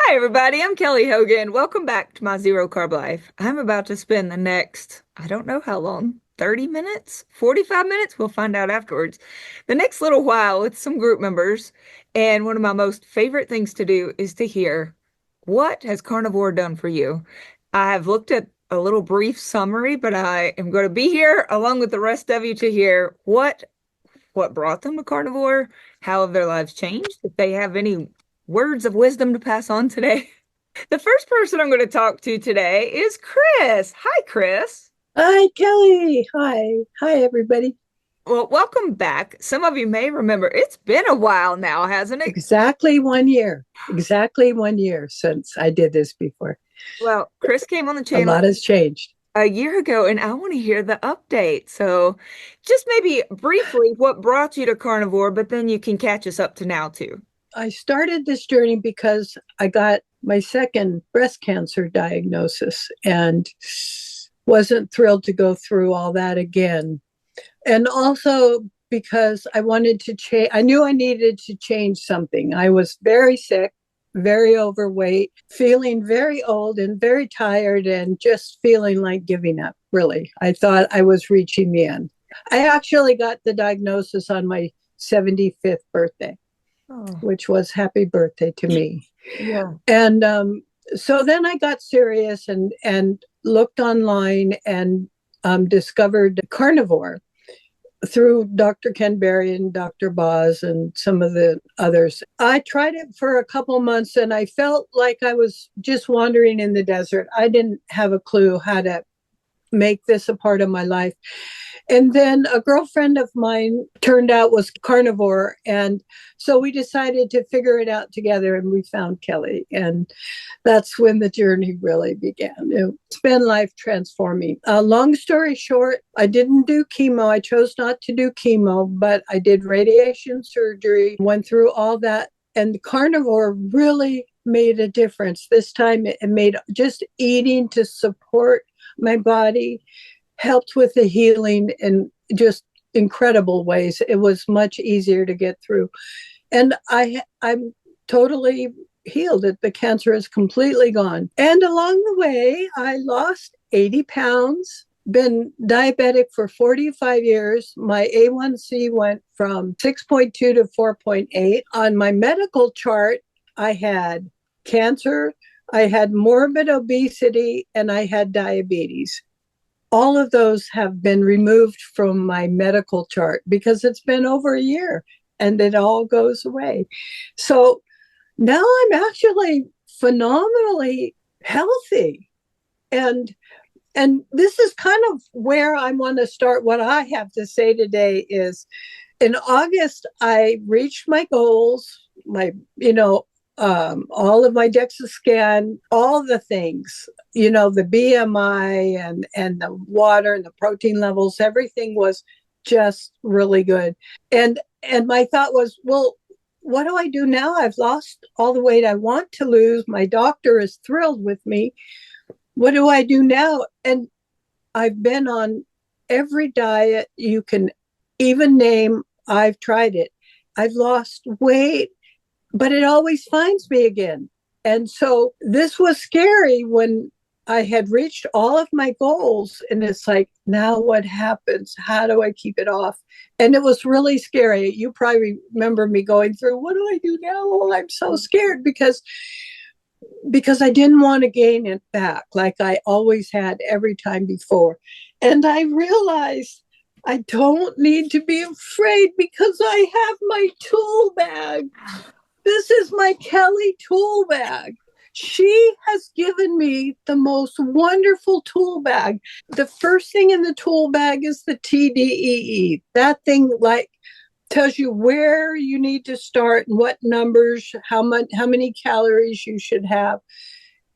Hi, everybody. I'm Kelly Hogan. Welcome back to my Zero Carb Life. I'm about to spend the next, I don't know how long, 30 minutes, 45 minutes. We'll find out afterwards. The next little while with some group members. And one of my most favorite things to do is to hear, what has carnivore done for you? I have looked at a little brief summary, but I am going to be here along with the rest of you to hear what brought them to carnivore, how have their lives changed, if they have any words of wisdom to pass on today. The first person I'm going to talk to today is Chris. Hi, Chris. Hi, Kelly. Hi, everybody. Well, welcome back. Some of you may remember it's been a while now, hasn't it? Exactly 1 year. Exactly 1 year since I did this before. Well, Chris came on the A channel lot has changed. a year ago, and I want to hear the update. So, just maybe briefly, what brought you to carnivore, but then you can catch us up to now, too. I started this journey because I got my second breast cancer diagnosis and wasn't thrilled to go through all that again. And also because I wanted to change, I knew I needed to change something. I was very sick, very overweight, feeling very old and very tired, and just feeling like giving up, really. I thought I was reaching the end. I actually got the diagnosis on my 75th birthday, Oh, which was happy birthday to me. yeah. And so then I got serious and looked online and discovered carnivore through Dr. Ken Berry and Dr. Boz and some of the others. I tried it for a couple months and I felt like I was just wandering in the desert. I didn't have a clue how to make this a part of my life. And then a girlfriend of mine turned out was carnivore. And so we decided to figure it out together and we found Kelly. And that's when the journey really began. It's been life transforming. Long story short, I didn't do chemo. I chose not to do chemo, but I did radiation surgery, went through all that. And the carnivore really made a difference. This time it made just eating to support my body helped with the healing in just incredible ways. It was much easier to get through. And I'm totally healed. The cancer is completely gone. And along the way, I lost 80 pounds, been diabetic for 45 years. My A1C went from 6.2 to 4.8. On my medical chart, I had cancer, I had morbid obesity, and I had diabetes. All of those have been removed from my medical chart because it's been over a year and it all goes away. So now I'm actually phenomenally healthy. And this is kind of where I want to start. What I have to say today is in August, I reached my goals, all of my DEXA scan, all the things, the BMI and the water and the protein levels, everything was just really good. And my thought was, well, what do I do now? I've lost all the weight I want to lose. My doctor is thrilled with me. What do I do now? And I've been on every diet you can even name. I've tried it. I've lost weight, but it always finds me again. And so this was scary when I had reached all of my goals. And it's like, now what happens? How do I keep it off? And it was really scary. You probably remember me going through, what do I do now? Well, I'm so scared because I didn't want to gain it back like I always had every time before. And I realized I don't need to be afraid because I have my tool bag. This is my Kelly tool bag. She has given me the most wonderful tool bag. The first thing in the tool bag is the TDEE. That thing tells you where you need to start and what numbers, how many calories you should have.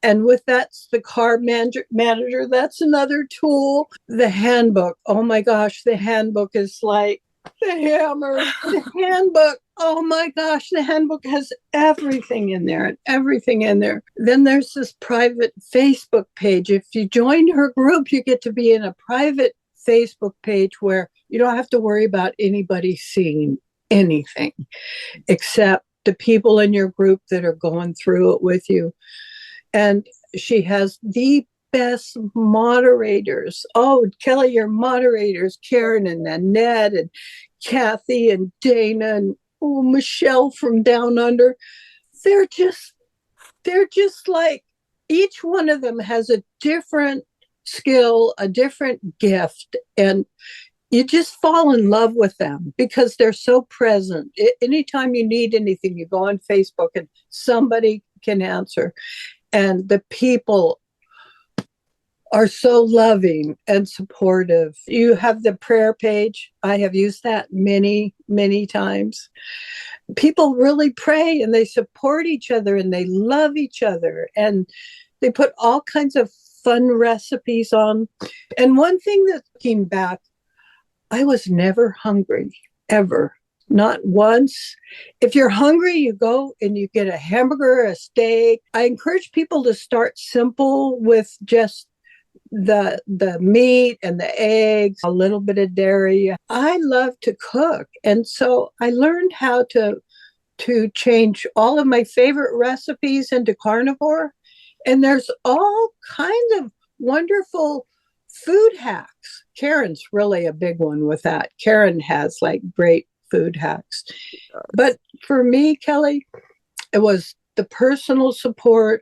And with that's the carb manager. That's another tool. The handbook. Oh my gosh, the handbook is like the hammer. The handbook. Oh my gosh, the handbook has everything in there, everything in there. Then there's this private Facebook page. If you join her group, you get to be in a private Facebook page where you don't have to worry about anybody seeing anything except the people in your group that are going through it with you. And she has the best moderators. Oh, Kelly, your moderators, Karen and Annette and Kathy and Dana and Michelle from Down Under. They're just like, each one of them has a different skill, a different gift, and you just fall in love with them because they're so present. Anytime you need anything, you go on Facebook and somebody can answer. And the people are so loving and supportive. You have the prayer page. I have used that many, many times. People really pray and they support each other and they love each other. And they put all kinds of fun recipes on. And one thing that came back, I was never hungry, ever. Not once. If you're hungry, you go and you get a hamburger, a steak. I encourage people to start simple with just the meat and the eggs, a little bit of dairy. I love to cook. And so I learned how to change all of my favorite recipes into carnivore. And there's all kinds of wonderful food hacks. Karen's really a big one with that. Karen has like great food hacks. But for me, Kelly, it was the personal support,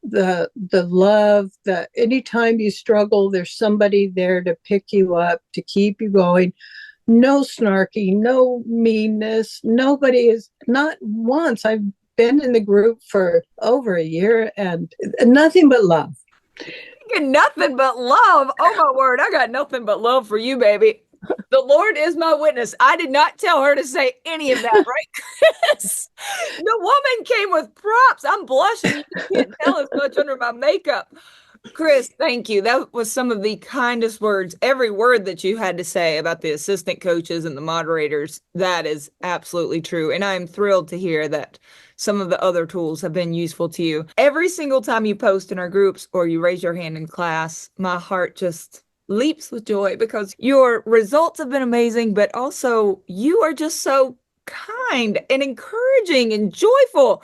the love, the anytime you struggle, there's somebody there to pick you up, to keep you going. No snarky, no meanness. Nobody is, not once. I've been in the group for over a year and nothing but love. Nothing but love. Oh my word, I got nothing but love for you, baby. The Lord is my witness. I did not tell her to say any of that, right? The woman came with props. I'm blushing. You can't tell as much under my makeup. Chris, thank you. That was some of the kindest words. Every word that you had to say about the assistant coaches and the moderators, that is absolutely true. And I'm thrilled to hear that some of the other tools have been useful to you. Every single time you post in our groups or you raise your hand in class, my heart just leaps with joy because your results have been amazing, but also you are just so kind and encouraging and joyful.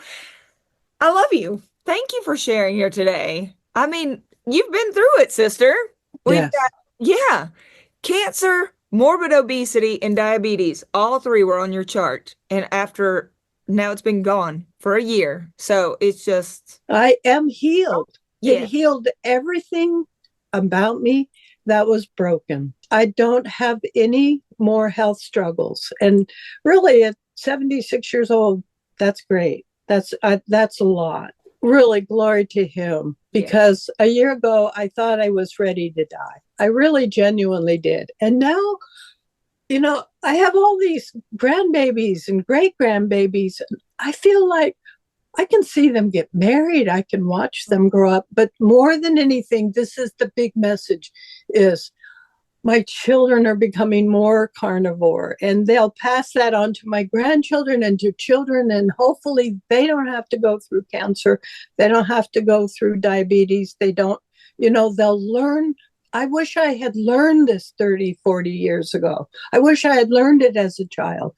I love you. Thank you for sharing here today. I mean, you've been through it, sister. We've Yes. got, yeah, cancer, morbid obesity, and diabetes. All three were on your chart. And after now it's been gone for a year. So it's just, I am healed. It yeah, healed everything about me that was broken. I don't have any more health struggles. And really, at 76 years old, that's great. That's a lot. Really, glory to him. yeah. Because a year ago, I thought I was ready to die. I really genuinely did. And now, I have all these grandbabies and great grandbabies. I feel like I can see them get married. I can watch them grow up. But more than anything, this is the big message, is my children are becoming more carnivore, and they'll pass that on to my grandchildren and to children. And hopefully they don't have to go through cancer. They don't have to go through diabetes. They don't, they'll learn. I wish I had learned this 30, 40 years ago. I wish I had learned it as a child,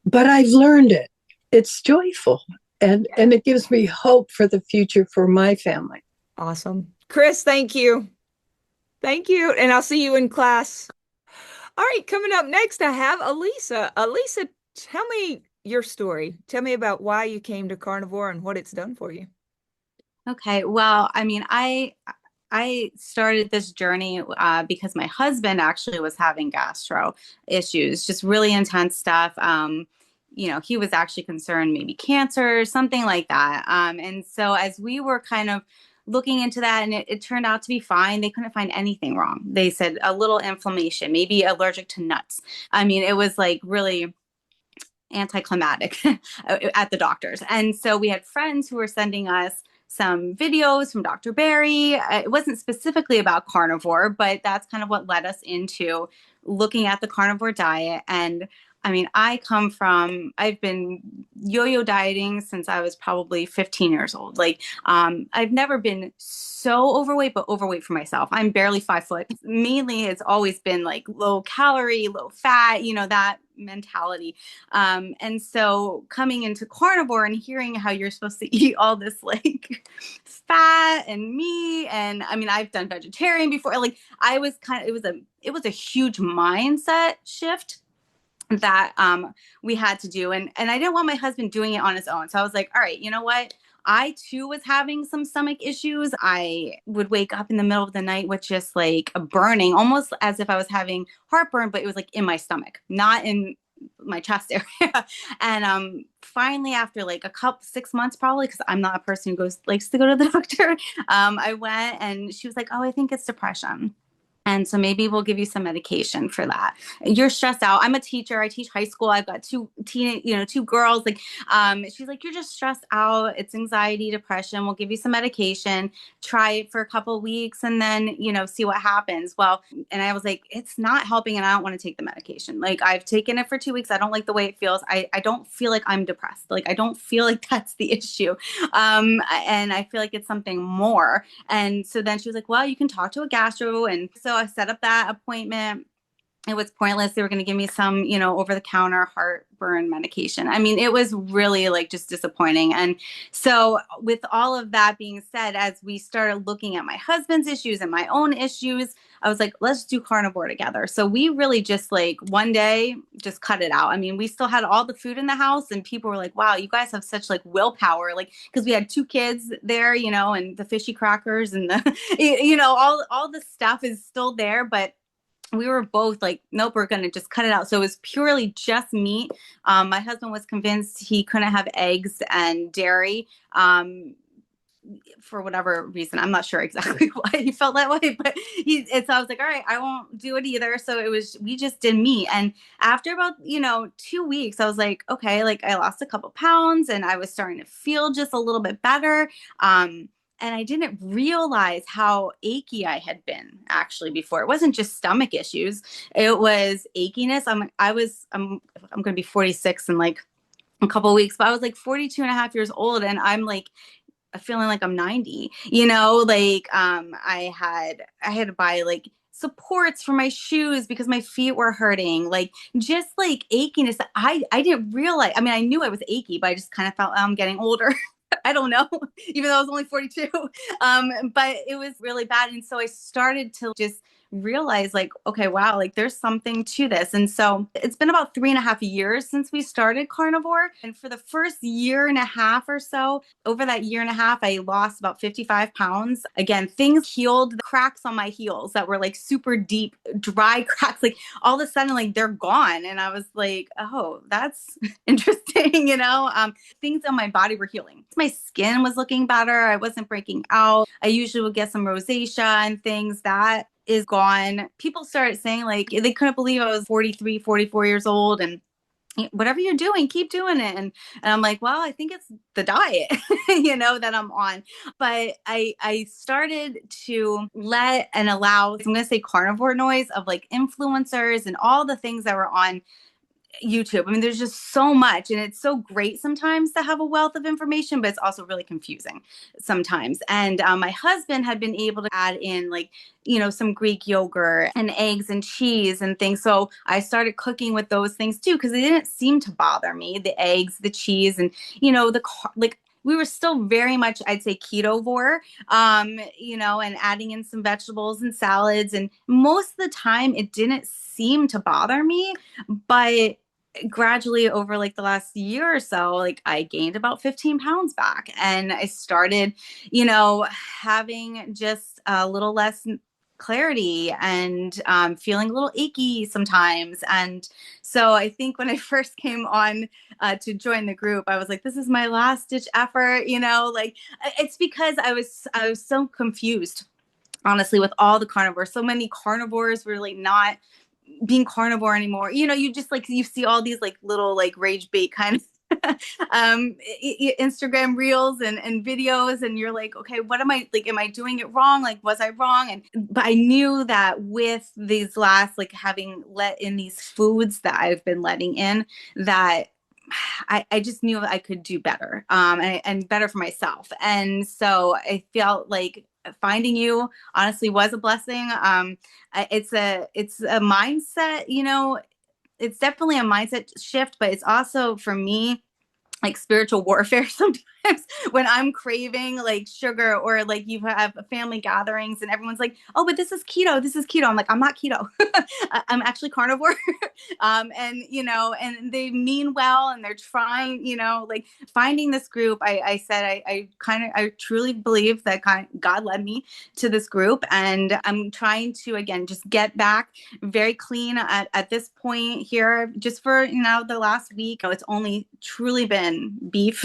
but I've learned it. It's joyful. And it gives me hope for the future for my family. Awesome. Chris, thank you. Thank you. And I'll see you in class. All right, coming up next, I have Alisa. Alisa, tell me your story. Tell me about why you came to carnivore and what it's done for you. Okay. Well, I mean, I started this journey because my husband actually was having gastro issues, just really intense stuff. He was actually concerned maybe cancer, something like that. And so as we were kind of looking into that, and it turned out to be fine. They couldn't find anything wrong. They said a little inflammation, maybe allergic to nuts. I mean, it was like really anticlimactic at the doctors. And so we had friends who were sending us some videos from Dr. Barry. It wasn't specifically about carnivore, but that's kind of what led us into looking at the carnivore diet. And I mean, I've been yo-yo dieting since I was probably 15 years old. Like, I've never been so overweight, but overweight for myself. I'm barely 5 foot. Mainly, it's always been like low calorie, low fat, that mentality. And so coming into carnivore and hearing how you're supposed to eat all this like fat and meat, and I mean, I've done vegetarian before. Like I was kind of, it was a huge mindset shift that we had to do, and I didn't want my husband doing it on his own. So I was like, all right, you know what? I too was having some stomach issues. I would wake up in the middle of the night with just like a burning, almost as if I was having heartburn, but it was like in my stomach, not in my chest area. And finally, after like a couple 6 months, probably, because I'm not a person who likes to go to the doctor, I went, and she was like, "Oh, I think it's depression. And so maybe we'll give you some medication for that. You're stressed out. I'm a teacher. I teach high school. I've got two girls. Like, she's like, you're just stressed out. It's anxiety, depression. We'll give you some medication. Try it for a couple of weeks, and then, see what happens." Well, and I was like, it's not helping, and I don't want to take the medication. Like, I've taken it for 2 weeks. I don't like the way it feels. I don't feel like I'm depressed. Like, I don't feel like that's the issue. And I feel like it's something more. And so then she was like, well, you can talk to a gastro. And so I set up that appointment. It was pointless. They were going to give me some, over-the-counter heartburn medication. I mean, it was really like just disappointing. And so with all of that being said, as we started looking at my husband's issues and my own issues, I was like, let's do carnivore together. So we really just like one day just cut it out. I mean, we still had all the food in the house, and people were like, wow, you guys have such like willpower. Like, because we had 2 kids there, and the fishy crackers and the, all the stuff is still there, but we were both like, nope, we're going to just cut it out. So it was purely just meat. My husband was convinced he couldn't have eggs and dairy. For whatever reason, I'm not sure exactly why he felt that way, but so I was like, all right, I won't do it either. So we just did meat. And after about, 2 weeks, I was like, okay, like I lost a couple pounds, and I was starting to feel just a little bit better. And I didn't realize how achy I had been actually before. It wasn't just stomach issues. It was achiness. I'm going to be 46 in like a couple of weeks, but I was like 42 and a half years old, and I'm like feeling like I'm 90, like I had to buy like supports for my shoes because my feet were hurting, like just like achiness. I didn't realize, I mean, I knew I was achy, but I just kind of felt I'm getting older. I don't know, even though I was only 42. But it was really bad. And so I started to just realize like, okay, wow, like there's something to this. And so it's been about 3.5 years since we started carnivore. And for the first year and a half or so, over that year and a half, I lost about 55 pounds. Again, things healed. The cracks on my heels that were like super deep, dry cracks, like all of a sudden, like they're gone. And I was like, oh, that's interesting. Things on my body were healing. My skin was looking better. I wasn't breaking out. I usually would get some rosacea and things. That is gone. People started saying like they couldn't believe I was 43, 44 years old, and whatever you're doing, keep doing it. And I'm like, well, I think it's the diet, that I'm on. But I started to let and allow, I'm going to say carnivore noise of like influencers and all the things that were on YouTube. I mean, there's just so much, and it's so great sometimes to have a wealth of information, but it's also really confusing sometimes. And my husband had been able to add in like, some Greek yogurt and eggs and cheese and things. So I started cooking with those things too, because they didn't seem to bother me, the eggs, the cheese, and, like we were still very much, I'd say, ketovore, and adding in some vegetables and salads. And most of the time it didn't seem to bother me, but gradually over like the last year or so, like I gained about 15 pounds back, and I started, having just a little less clarity and feeling a little achy sometimes. And so I think when I first came on to join the group, I was like, this is my last ditch effort, like it's because I was so confused, honestly, with all the carnivores. So many carnivores were like not being carnivore anymore. You just like, you see all these like little like rage bait kind of Instagram reels and videos, and you're like, okay, what am I like, am I doing it wrong? Like, was I wrong? But I knew that with these last, like having let in these foods that I've been letting in, that I just knew that I could do better, and better for myself. And so I felt like finding you honestly was a blessing. It's a mindset, it's definitely a mindset shift, but it's also for me like spiritual warfare sometimes when I'm craving like sugar, or like you have family gatherings and everyone's like, oh, but this is keto. This is keto. I'm like, I'm not keto. I'm actually carnivore. And, and they mean well and they're trying, like finding this group. I said, I truly believe that God led me to this group, and I'm trying to, again, just get back very clean at this point here, just for, the last week. It's only truly been beef,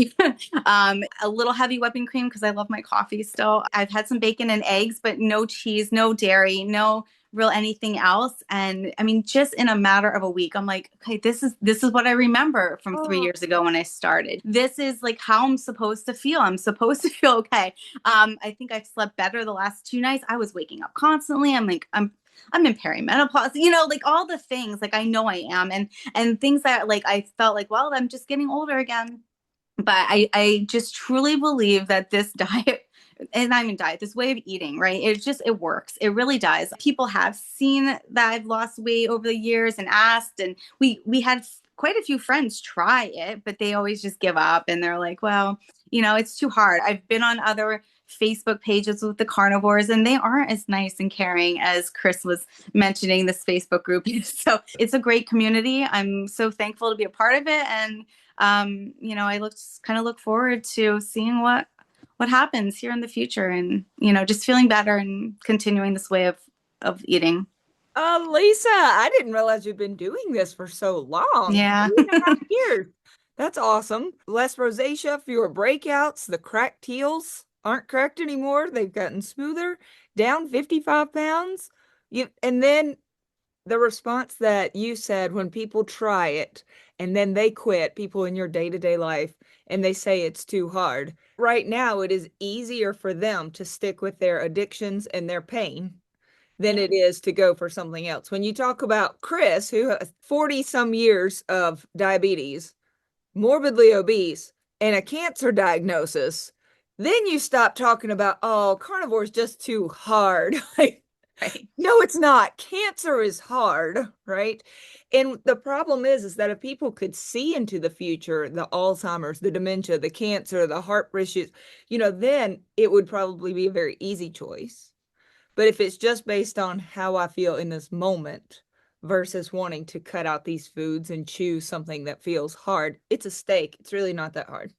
a little heavy whipping cream because I love my coffee still. I've had some bacon and eggs, but no cheese, no dairy, no real anything else. And I mean, just in a matter of a week, I'm like, okay, this is what I remember from 3 years ago when I started. This is like how I'm supposed to feel. I'm supposed to feel okay. I think I've slept better the last 2 nights. I was waking up constantly. I'm like, I'm in perimenopause, like all the things, like I know I am, and things that like I felt like, well, I'm just getting older again. But I just truly believe that this diet, and I mean diet, this way of eating, right? It works. It really does. People have seen that I've lost weight over the years and asked, and we had quite a few friends try it, but they always just give up and they're like, well, it's too hard. I've been on other Facebook pages with the carnivores, and they aren't as nice and caring as Chris was mentioning this Facebook group. So it's a great community. I'm so thankful to be a part of it. And I look forward to seeing what happens here in the future, and just feeling better and continuing this way of eating. Lisa, I didn't realize you've been doing this for so long. Yeah. 3.5 years. That's awesome. Less rosacea, fewer breakouts. The cracked heels aren't cracked anymore. They've gotten smoother. Down 55 pounds. And then the response that you said when people try it and then they quit, people in your day-to-day life, and they say it's too hard. Right now, it is easier for them to stick with their addictions and their pain than it is to go for something else. When you talk about Chris, who has 40 some years of diabetes, morbidly obese, and a cancer diagnosis, then you stop talking about, oh, carnivore is just too hard. Right. No, it's not. Cancer is hard, right? And the problem is that if people could see into the future, the Alzheimer's, the dementia, the cancer, the heart issues, then it would probably be a very easy choice. But if it's just based on how I feel in this moment versus wanting to cut out these foods and choose something that feels hard, it's a steak. It's really not that hard.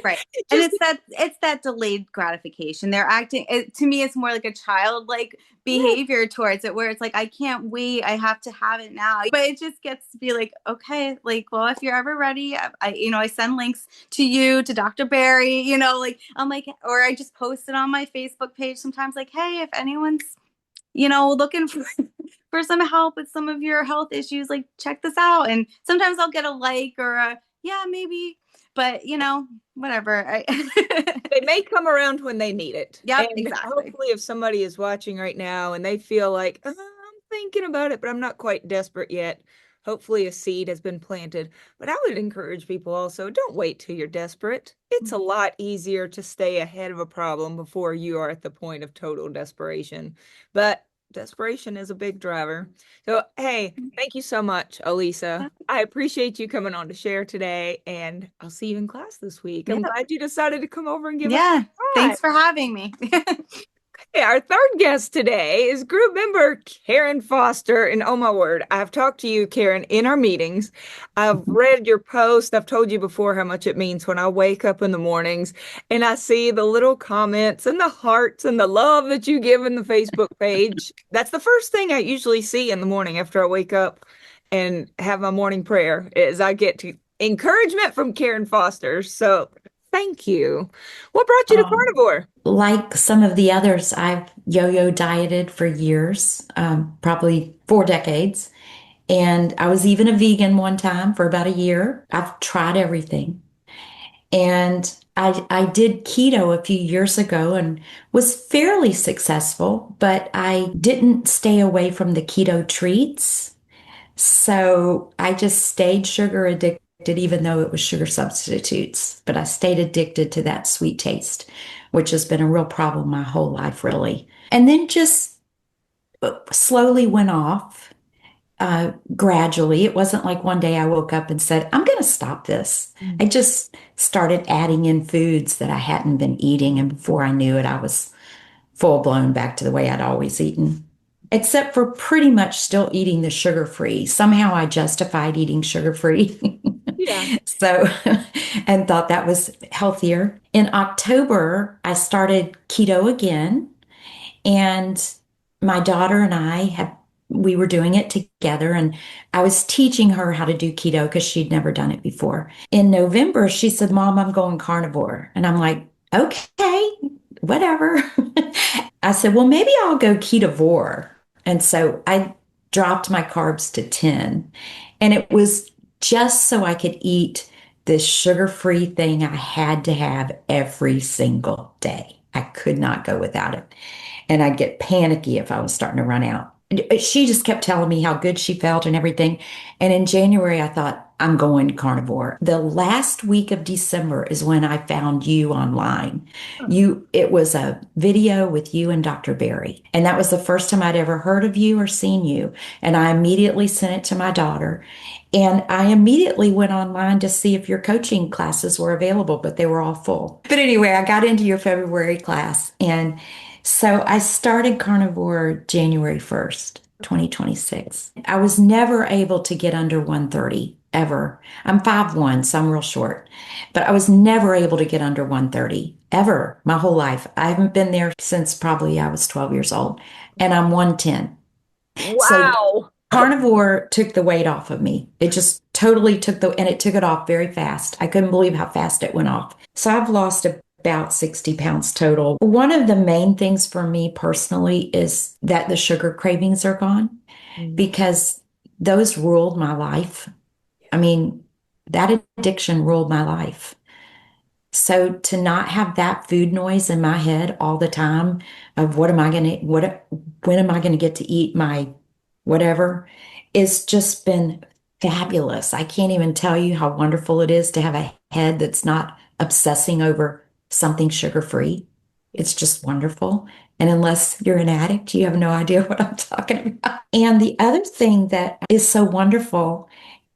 Right. And Just it's that delayed gratification. They're acting, to me, it's more like a childlike behavior towards it, where it's like, I can't wait. I have to have it now. But it just gets to be like, okay, like, well, if you're ever ready, I send links to you, to Dr. Barry, like, I'm like, or I just post it on my Facebook page sometimes, like, hey, if anyone's, looking for some help with some of your health issues, like, check this out. And sometimes I'll get a like or a, yeah, maybe, but whatever. they may come around when they need it. Yep, And exactly. hopefully if somebody is watching right now and they feel like, I'm thinking about it, but I'm not quite desperate yet, hopefully a seed has been planted. But I would encourage people also, don't wait till you're desperate. It's a lot easier to stay ahead of a problem before you are at the point of total desperation. But desperation is a big driver. So, hey, thank you so much, Alisa. I appreciate you coming on to share today, and I'll see you in class this week. I'm Yep. glad you decided to come over and give us Yeah. a try. Thanks for having me. Hey, our third guest today is group member Karen Foster. And oh my word, I've talked to you, Karen, in our meetings. I've read your post. I've told you before how much it means when I wake up in the mornings and I see the little comments and the hearts and the love that you give in the Facebook page. That's the first thing I usually see in the morning after I wake up and have my morning prayer is I get to encouragement from Karen Foster. So thank you. What brought you to Um, carnivore? like some of the others, I've yo-yo dieted for years, probably 4 decades. And I was even a vegan one time for about a year. I've tried everything. And I did keto a few years ago and was fairly successful, but I didn't stay away from the keto treats. So I just stayed sugar addicted, even though it was sugar substitutes. But I stayed addicted to that sweet taste, which has been a real problem my whole life, really. And then just slowly went off. gradually. It wasn't like one day I woke up and said, I'm going to stop this. Mm. I just started adding in foods that I hadn't been eating. And before I knew it, I was full blown back to the way I'd always eaten, except for pretty much still eating the sugar free. Somehow I justified eating sugar free. Yeah. So, and thought that was healthier. In October, I started keto again. And my daughter and we were doing it together, and I was teaching her how to do keto because she'd never done it before. In November, she said, Mom, I'm going carnivore. And I'm like, okay, whatever. I said, well, maybe I'll go ketovore. And so I dropped my carbs to 10. And it was just so I could eat this sugar-free thing I had to have every single day. I could not go without it. And I'd get panicky if I was starting to run out. She just kept telling me how good she felt and everything. And in January, I thought, I'm going carnivore. The last week of December is when I found you online. It was a video with you and Dr. Berry. And that was the first time I'd ever heard of you or seen you. And I immediately sent it to my daughter. And I immediately went online to see if your coaching classes were available, but they were all full. But anyway, I got into your February class. And so I started carnivore January 1st, 2026. I was never able to get under 130 ever. I'm 5'1", so I'm real short, but I was never able to get under 130 ever my whole life. I haven't been there since probably I was 12 years old, and I'm 110. So Wow. carnivore took the weight off of me. It just totally and it took it off very fast. I couldn't believe how fast it went off. So I've lost about 60 pounds total. One of the main things for me personally is that the sugar cravings are gone because those ruled my life. I mean, that addiction ruled my life. So to not have that food noise in my head all the time of when am I going to get to eat my whatever, it's just been fabulous. I can't even tell you how wonderful it is to have a head that's not obsessing over something sugar-free. It's just wonderful. And unless you're an addict, you have no idea what I'm talking about. And the other thing that is so wonderful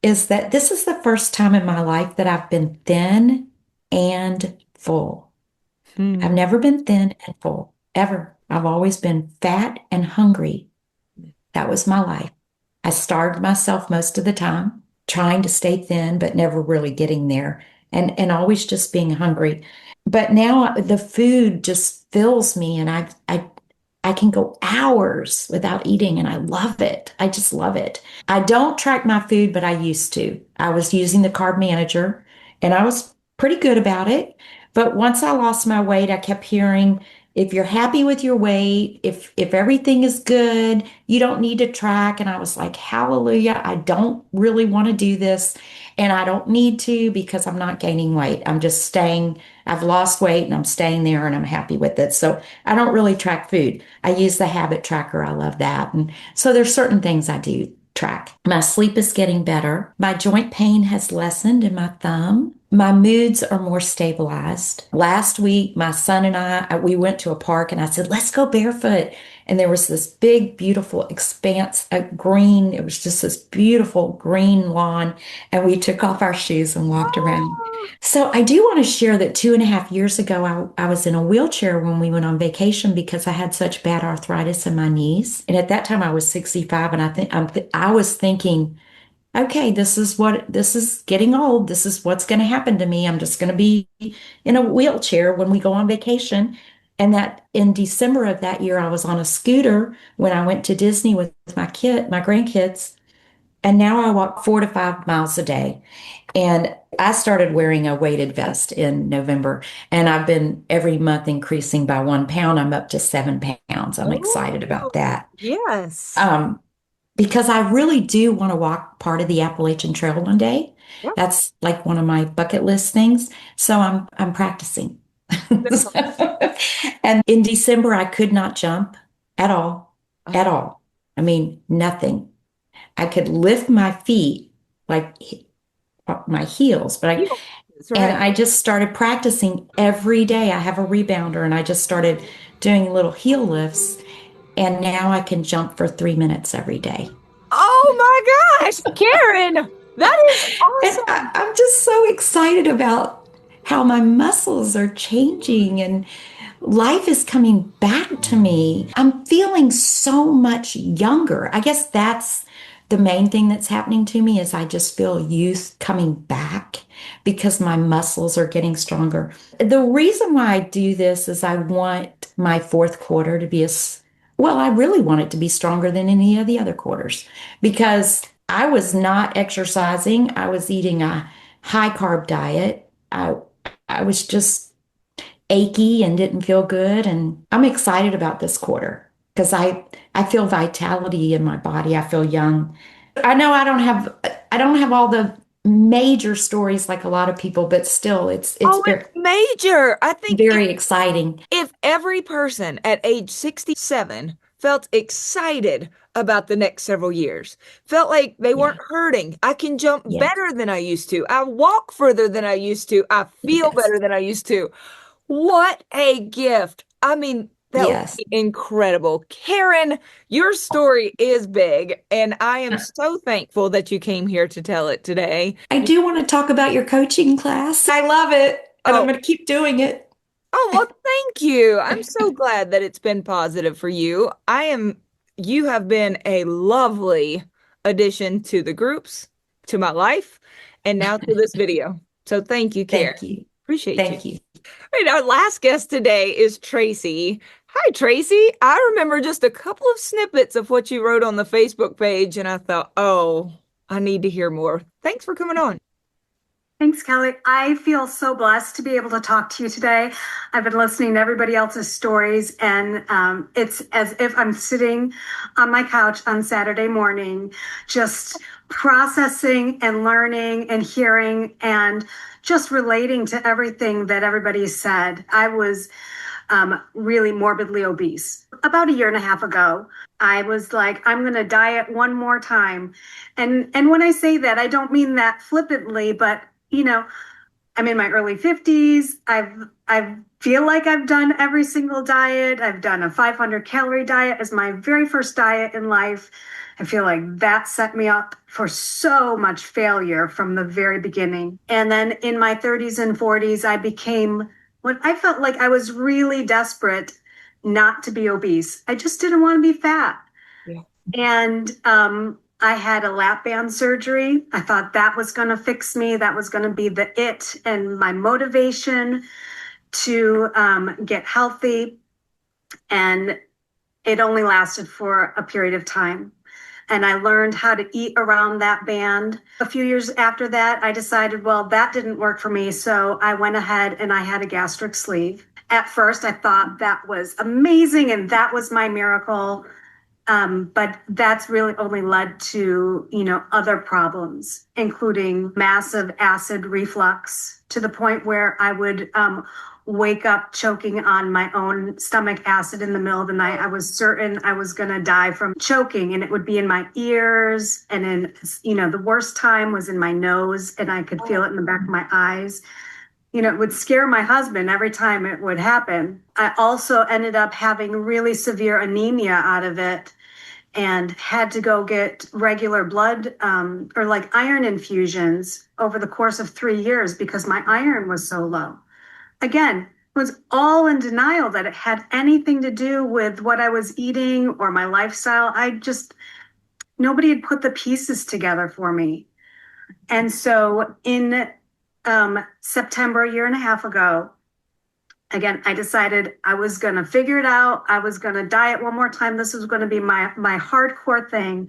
is that this is the first time in my life that I've been thin and full. I've never been thin and full, ever. I've always been fat and hungry. That was my life. I starved myself most of the time, trying to stay thin, but never really getting there, and always just being hungry. But now the food just fills me, and I can go hours without eating, and I love it. I just love it. I don't track my food, but I used to. I was using the Carb Manager, and I was pretty good about it. But once I lost my weight, I kept hearing, if you're happy with your weight, if everything is good, you don't need to track. And I was like, hallelujah, I don't really want to do this. And I don't need to because I'm not gaining weight. I'm just staying, I've lost weight and I'm staying there and I'm happy with it. So I don't really track food. I use the habit tracker. I love that. And so there's certain things I do track. My sleep is getting better. My joint pain has lessened in my thumb. My moods are more stabilized. Last week, my son and we went to a park and I said, let's go barefoot. And there was this big, beautiful expanse of green. It was just this beautiful green lawn. And we took off our shoes and walked around. So I do want to share that 2.5 years ago, I was in a wheelchair when we went on vacation because I had such bad arthritis in my knees. And at that time I was 65, and I was thinking, okay, this is getting old. This is what's going to happen to me. I'm just going to be in a wheelchair when we go on vacation. And that in December of that year, I was on a scooter when I went to Disney with my grandkids. And now I walk 4 to 5 miles a day. And I started wearing a weighted vest in November, and I've been every month increasing by 1 pound. I'm up to 7 pounds. I'm excited about that. Yes. Because I really do want to walk part of the Appalachian Trail one day. Yep. That's like one of my bucket list things. So I'm practicing. And in December, I could not jump at all, at all. I mean, nothing. I could lift my feet, like my heels, but and I just started practicing every day. I have a rebounder, and I just started doing little heel lifts. And now I can jump for 3 minutes every day. Oh my gosh, Karen, that is And awesome. I'm just so excited about how my muscles are changing and life is coming back to me. I'm feeling so much younger. I guess that's the main thing that's happening to me is I just feel youth coming back because my muscles are getting stronger. The reason why I do this is I want my fourth quarter to be well, I really want it to be stronger than any of the other quarters because I was not exercising. I was eating a high carb diet. I was just achy and didn't feel good. And I'm excited about this quarter because I feel vitality in my body. I feel young. I know I don't have all the major stories like a lot of people, but still it's Oh, it's major. I think very exciting. if every person at age 67 felt excited about the next several years, felt like they weren't Yeah. hurting, I can jump Yes. better than I used to, I walk further than I used to, I feel Yes. better than I used to. What a gift. I mean, that would Yes. be incredible. Karen, your story is big, and I am so thankful that you came here to tell it today. I do want to talk about your coaching class. I love it, and I'm Oh, going to keep doing it. oh, well, thank you. I'm so glad that it's been positive for you. You have been a lovely addition to the groups, to my life, and now to this video. So thank you, Karen. Thank you. Appreciate you. Thank you. And our last guest today is Tracy. Hi, Tracy. I remember just a couple of snippets of what you wrote on the Facebook page, and I thought, oh, I need to hear more. Thanks for coming on. Thanks, Kelly. I feel so blessed to be able to talk to you today. I've been listening to everybody else's stories, and it's as if I'm sitting on my couch on Saturday morning, just processing and learning and hearing and just relating to everything that everybody said. I was really morbidly obese. About a year and a half ago, I was like, I'm going to diet one more time. And when I say that, I don't mean that flippantly, but I'm in my early 50s. I feel like I've done every single diet. I've done a 500 calorie diet as my very first diet in life. I feel like that set me up for so much failure from the very beginning. And then in my 30s and 40s, I became what I felt like I was really desperate not to be obese. I just didn't want to be fat. Yeah. And I had a lap band surgery. I thought that was going to fix me. That was going to be the it and my motivation to get healthy. And it only lasted for a period of time. And I learned how to eat around that band. A few years after that, I decided, well, that didn't work for me. So I went ahead and I had a gastric sleeve. At first, I thought that was amazing and that was my miracle. But that's really only led to, other problems, including massive acid reflux to the point where I would wake up choking on my own stomach acid in the middle of the night. I was certain I was going to die from choking, and it would be in my ears. And the worst time was in my nose, and I could feel it in the back of my eyes. It would scare my husband every time it would happen. I also ended up having really severe anemia out of it and had to go get regular blood or like iron infusions over the course of 3 years because my iron was so low. Again, was all in denial that it had anything to do with what I was eating or my lifestyle. Nobody had put the pieces together for me. And so in September, a year and a half ago, again, I decided I was going to figure it out. I was going to diet one more time. This was going to be my hardcore thing.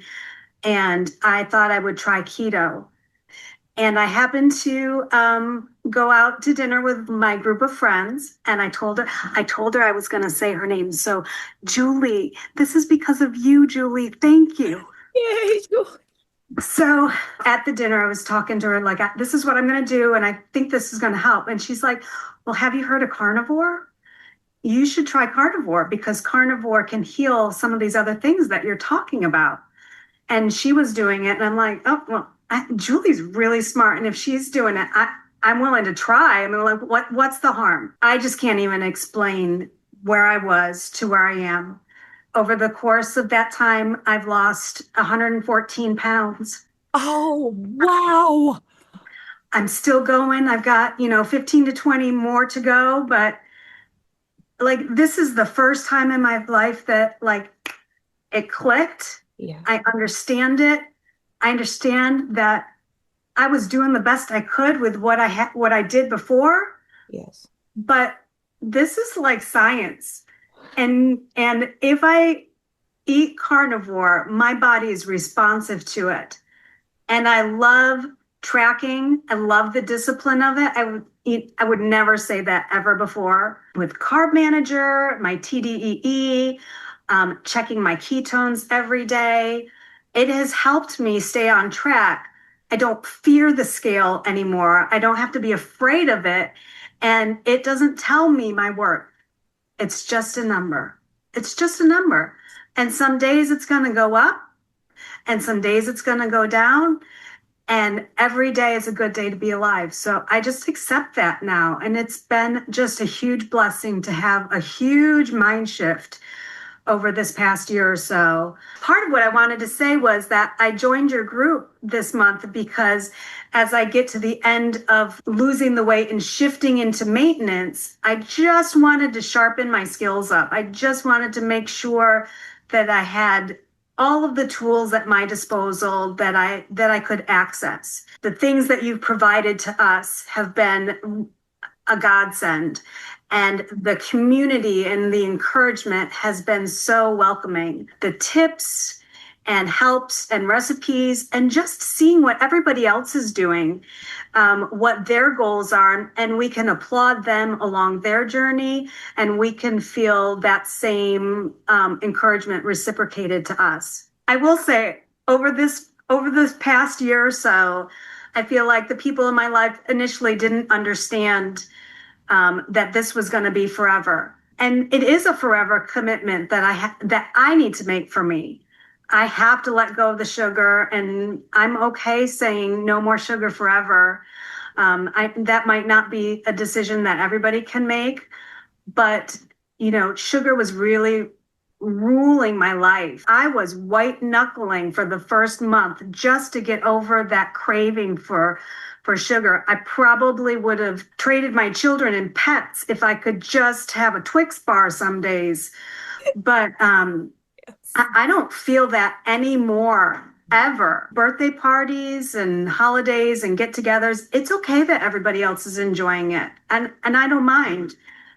And I thought I would try keto. And I happened to go out to dinner with my group of friends, and I told her I was going to say her name. So, Julie, this is because of you, Julie. Thank you. Yay. So at the dinner, I was talking to her like, this is what I'm going to do, and I think this is going to help. And she's like, well, have you heard of carnivore? You should try carnivore because carnivore can heal some of these other things that you're talking about. And she was doing it, and I'm like, oh, well, Julie's really smart. And if she's doing it, I'm willing to try. I mean, like, what's the harm? I just can't even explain where I was to where I am. over the course of that time, I've lost 114 pounds. Oh, wow. I'm still going. I've got, 15 to 20 more to go, but like this is the first time in my life that like it clicked. Yeah. I understand it. I understand that I was doing the best I could with what I did before, Yes. but this is like science. And if I eat carnivore, my body is responsive to it. And I love tracking. I love the discipline of it. I would never say that ever before. With Carb Manager, my TDEE, checking my ketones every day, it has helped me stay on track. I don't fear the scale anymore. I don't have to be afraid of it. And it doesn't tell me my worth. It's just a number. It's just a number. And some days it's going to go up, and some days it's going to go down. And every day is a good day to be alive. So I just accept that now. And it's been just a huge blessing to have a huge mind shift over this past year or so. Part of what I wanted to say was that I joined your group this month because as I get to the end of losing the weight and shifting into maintenance, I just wanted to sharpen my skills up. I just wanted to make sure that I had all of the tools at my disposal that I could access. The things that you've provided to us have been a godsend. And the community and the encouragement has been so welcoming. The tips and helps and recipes and just seeing what everybody else is doing, what their goals are, and we can applaud them along their journey, and we can feel that same encouragement reciprocated to us. I will say, over this past year or so, I feel like the people in my life initially didn't understand that this was going to be forever. And it is a forever commitment that I need to make for me. I have to let go of the sugar, and I'm okay saying no more sugar forever. That might not be a decision that everybody can make, but sugar was really ruling my life. I was white knuckling for the first month just to get over that craving for sugar. I probably would have traded my children and pets if I could just have a Twix bar some days. But I don't feel that anymore, ever. Birthday parties and holidays and get-togethers, it's okay that everybody else is enjoying it. And I don't mind.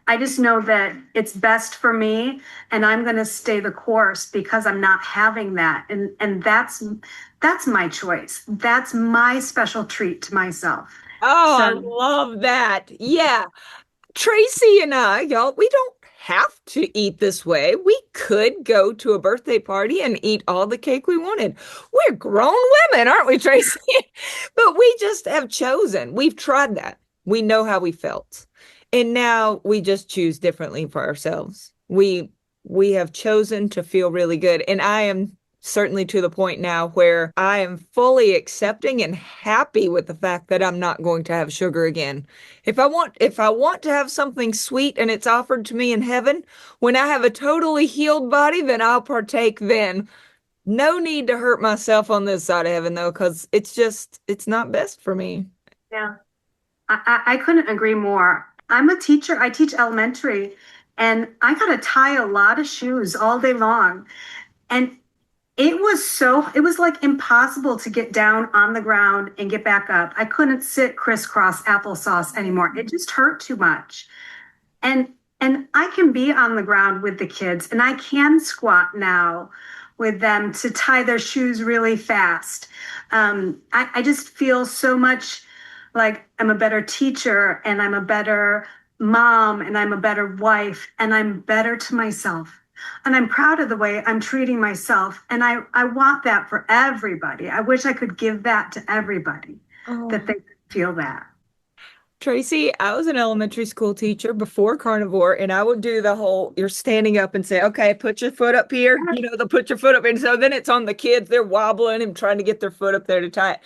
I just know that it's best for me, and I'm going to stay the course because I'm not having that. And that's my choice. That's my special treat to myself. Oh, I So love that. Yeah. Tracy and I, y'all, we don't have to eat this way. We could go to a birthday party and eat all the cake we wanted. We're grown women, aren't we, Tracy? But we just have chosen. We've tried that. We know how we felt. And now we just choose differently for ourselves. We have chosen to feel really good. And I am certainly to the point now where I am fully accepting and happy with the fact that I'm not going to have sugar again. If I want to have something sweet and it's offered to me in heaven, when I have a totally healed body, then I'll partake then. No need to hurt myself on this side of heaven though, because it's not best for me. yeah, I couldn't agree more. I'm a teacher. I teach elementary, and I got to tie a lot of shoes all day long. And it was like impossible to get down on the ground and get back up. I couldn't sit crisscross applesauce anymore. It just hurt too much. And I can be on the ground with the kids, and I can squat now with them to tie their shoes really fast. I just feel so much like I'm a better teacher, and I'm a better mom, and I'm a better wife, and I'm better to myself. And I'm proud of the way I'm treating myself. And I want that for everybody. I wish I could give that to everybody, that they could feel that. Tracy, I was an elementary school teacher before carnivore, and I would do the whole, you're standing up and say, okay, put your foot up here. They'll put your foot up. And so then it's on the kids. They're wobbling and trying to get their foot up there to tie it.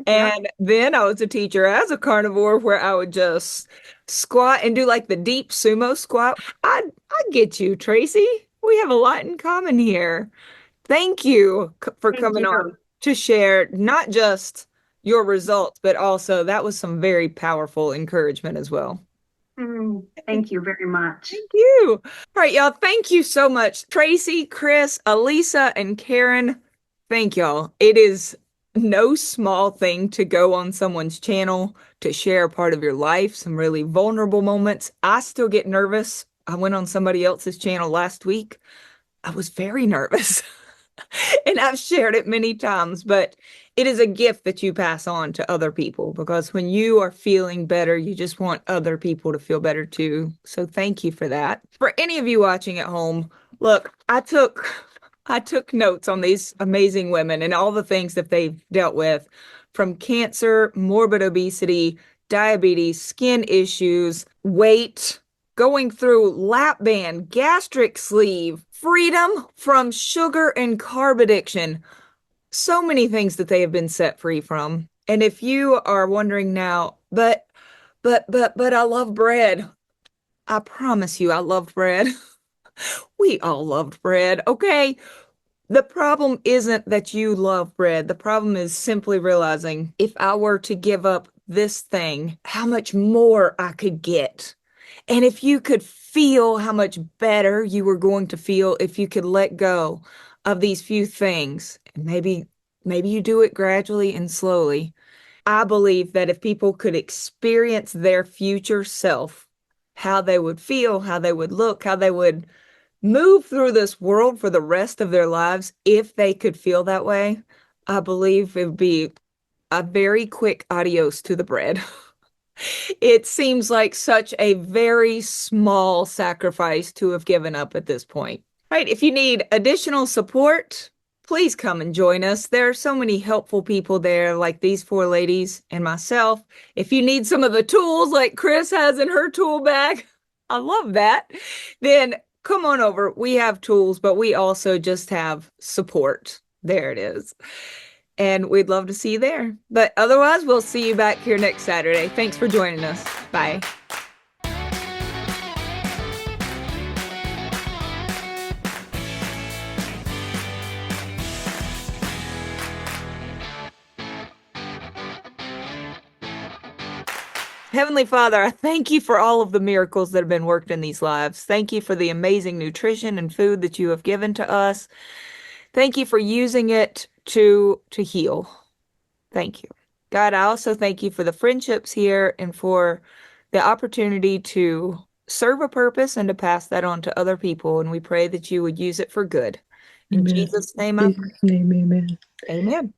Yeah. And then I was a teacher as a carnivore where I would just squat and do like the deep sumo squat. I get you, Tracy. We have a lot in common here. Thank you for Thank coming you. on to share not just your results, but also that was some very powerful encouragement as well. Thank you very much. Thank you. All right, y'all. Thank you so much. Tracy, Chris, Alisa, and Karen. Thank y'all. It is no small thing to go on someone's channel to share a part of your life, some really vulnerable moments. I still get nervous. I went on somebody else's channel last week. I was very nervous. And I've shared it many times, but it is a gift that you pass on to other people because when you are feeling better, you just want other people to feel better too. So thank you for that. For any of you watching at home, look, I took notes on these amazing women and all the things that they've dealt with, from cancer, morbid obesity, diabetes, skin issues, weight, going through lap band, gastric sleeve, freedom from sugar and carb addiction. So many things that they have been set free from. And if you are wondering now, but I love bread. I promise you, I loved bread. We all loved bread, okay? The problem isn't that you love bread. The problem is simply realizing if I were to give up this thing, how much more I could get. And if you could feel how much better you were going to feel if you could let go of these few things, and maybe you do it gradually and slowly. I believe that if people could experience their future self, how they would feel, how they would look, how they would move through this world for the rest of their lives, if they could feel that way, I believe it would be a very quick adios to the bread. It seems like such a very small sacrifice to have given up at this point. Right, if you need additional support, please come and join us. There are so many helpful people there, like these four ladies and myself. If you need some of the tools like Chris has in her tool bag, I love that, then come on over. We have tools, but we also just have support. There it is. And we'd love to see you there. But otherwise, we'll see you back here next Saturday. Thanks for joining us. Bye. Heavenly Father, I thank you for all of the miracles that have been worked in these lives. Thank you for the amazing nutrition and food that you have given to us. Thank you for using it to heal. Thank you. God, I also thank you for the friendships here and for the opportunity to serve a purpose and to pass that on to other people. And we pray that you would use it for good. In Amen. Jesus' name, I In pray. Jesus' name, amen. Amen.